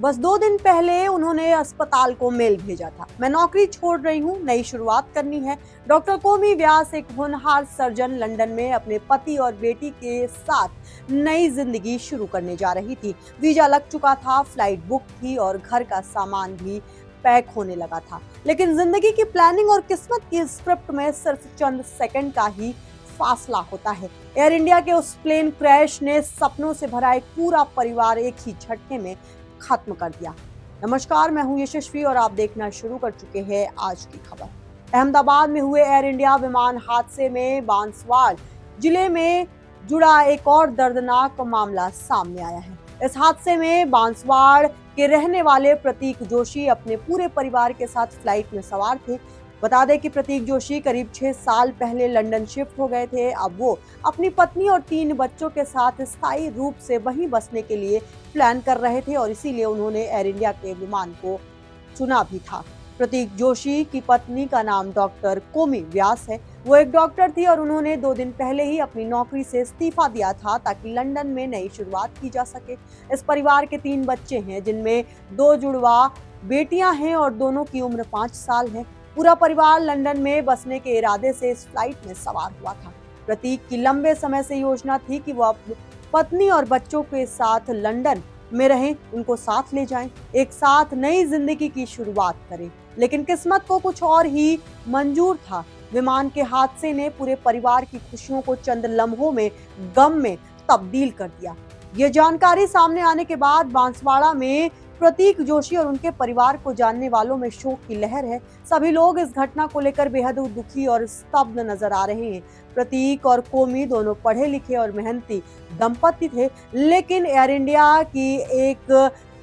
बस 2 दिन पहले उन्होंने अस्पताल को मेल भेजा था। मैं नौकरी छोड़ रही हूँ, नई शुरुआत करनी है। डॉक्टर कोमी व्यास एक होनहार सर्जन लंदन में अपने पति और बेटी के साथ नई जिंदगी शुरू करने जा रही थी। वीजा लग चुका था, फ्लाइट बुक थी और घर का सामान भी पैक होने लगा था। लेकिन जिंदगी की प्लानिंग और किस्मत की स्क्रिप्ट में सिर्फ चंद सेकंड का ही फासला होता है। एयर इंडिया के उस प्लेन क्रैश ने सपनों से भरा एक पूरा परिवार एक ही झटके में खत्म कर दिया। नमस्कार, मैं हूं यशस्वी और आप देखना शुरू कर चुके हैं आज की खबर। अहमदाबाद में हुए एयर इंडिया विमान हादसे में बांसवाड़ा जिले में जुड़ा एक और दर्दनाक मामला सामने आया है। इस हादसे में बांसवाड़ा के रहने वाले प्रतीक जोशी अपने पूरे परिवार के साथ फ्लाइट में सवार थे। बता दें कि प्रतीक जोशी करीब 6 साल पहले लंदन शिफ्ट हो गए थे। अब वो अपनी पत्नी और 3 बच्चों के साथ स्थायी रूप से वहीं बसने के लिए प्लान कर रहे थे और इसीलिए उन्होंने एयर इंडिया के विमान को चुना भी था। प्रतीक जोशी की पत्नी का नाम डॉक्टर कोमी व्यास है। वो एक डॉक्टर थी और उन्होंने 2 दिन पहले ही अपनी नौकरी से इस्तीफा दिया था ताकि लंदन में नई शुरुआत की जा सके। इस परिवार के 3 बच्चे हैं, जिनमें 2 जुड़वा बेटियां हैं और दोनों की उम्र 5 साल है। पूरा परिवार लंदन में बसने के इरादे से इस फ्लाइट में सवार हुआ था। प्रतीक की लंबे समय से योजना थी कि वो अपनी पत्नी और बच्चों के साथ लंदन में रहें, उनको साथ ले जाएं, एक साथ नई जिंदगी की शुरुआत करें। लेकिन किस्मत को कुछ और ही मंजूर था। विमान के हादसे ने पूरे परिवार की खुशियों को चंद लम्हों में गम में तब्दील कर दिया। ये जानकारी सामने आने के बाद बांसवाड़ा में प्रतीक जोशी और उनके परिवार को जानने वालों में शोक की लहर है। सभी लोग इस घटना को लेकर बेहद दुखी और स्तब्ध नजर आ रहे हैं। प्रतीक और कोमी दोनों पढ़े लिखे और मेहनती दंपति थे, लेकिन एयर इंडिया की एक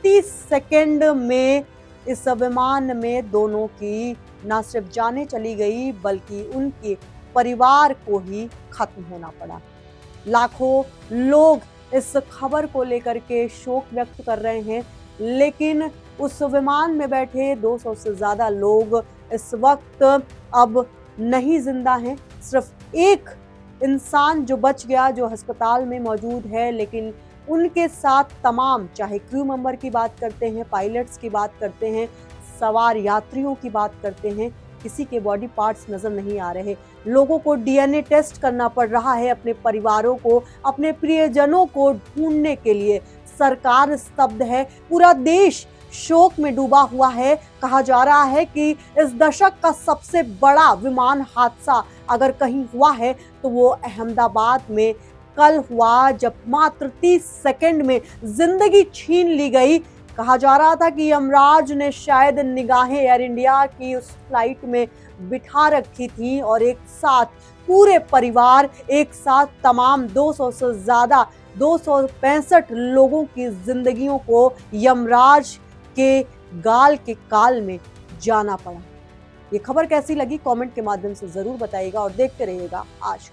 30 सेकंड में इस विमान में दोनों की न सिर्फ जानें चली गई बल्कि उनके परिवार को ही खत्म होना पड़ा। लाखों लोग इस खबर को लेकर के शोक व्यक्त कर रहे हैं, लेकिन उस विमान में बैठे 200 से ज्यादा लोग इस वक्त अब नहीं जिंदा हैं। सिर्फ एक इंसान जो बच गया, जो अस्पताल में मौजूद है, लेकिन उनके साथ तमाम, चाहे क्रू मेंबर की बात करते हैं, पायलट्स की बात करते हैं, सवार यात्रियों की बात करते हैं, किसी के बॉडी पार्ट्स नजर नहीं आ रहे। लोगों को डीएनए टेस्ट करना पड़ रहा है अपने परिवारों को, अपने प्रियजनों को ढूंढने के लिए। सरकार स्तब्ध है, पूरा देश शोक में डूबा हुआ है। कहा जा रहा है कि इस दशक का सबसे बड़ा विमान हादसा अगर कहीं हुआ है तो वो अहमदाबाद में कल हुआ, जब मात्र 30 सेकंड में जिंदगी छीन ली गई। कहा जा रहा था कि यमराज ने शायद निगाहें एयर इंडिया की उस फ्लाइट में बिठा रखी थी और एक साथ पूरे परिवार, एक साथ तमाम 200 से ज्यादा 265 लोगों की जिंदगियों को यमराज के गाल के काल में जाना पड़ा। ये खबर कैसी लगी कमेंट के माध्यम से जरूर बताइएगा और देखते रहिएगा आज।